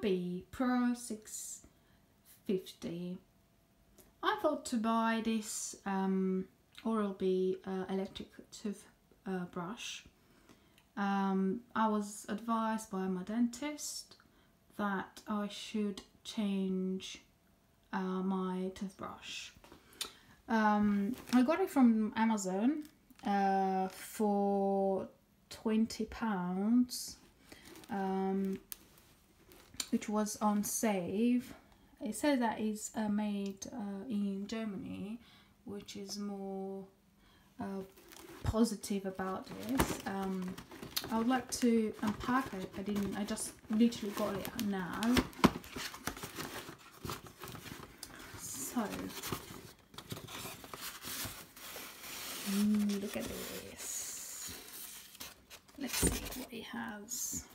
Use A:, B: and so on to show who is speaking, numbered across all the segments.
A: Oral-B Pro 650. I thought to buy this Oral-B electric toothbrush. I was advised by my dentist that I should change my toothbrush. I got it from Amazon for £20, which was on sale. It says that it's made in Germany, which is more positive about this. I would like to unpack it. I just literally got it now. So, look at this. Let's see what it has.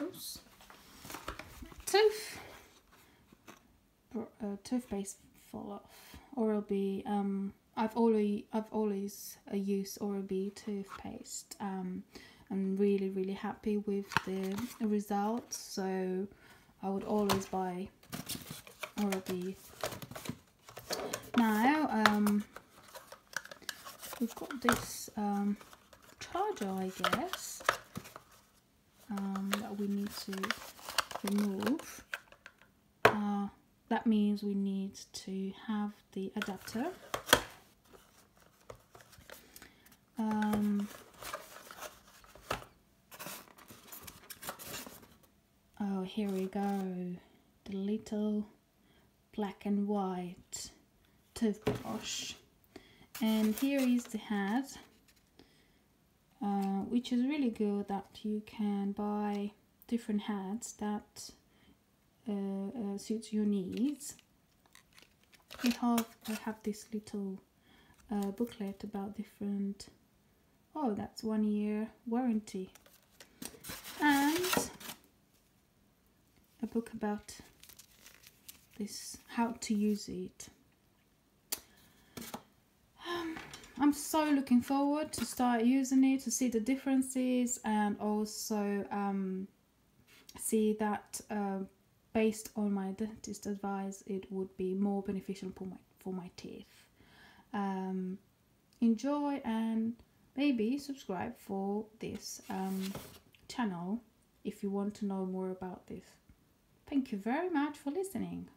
A: Oops. Toothpaste fall off. Oral-B. I've always used Oral-B toothpaste. I'm really happy with the results, so I would always buy Oral-B. Now we've got this charger, I guess, that we need to remove. That means we need to have the adapter. Oh, here we go. The little black and white toothbrush. And here is the head, which is really good that you can buy different heads that suits your needs. I have this little booklet about different. Oh, that's 1 year warranty, and a book about this, how to use it. I'm so looking forward to start using it, to see the differences, and also see that based on my dentist advice, it would be more beneficial for my teeth. Enjoy, and maybe subscribe for this channel if you want to know more about this. Thank you very much for listening.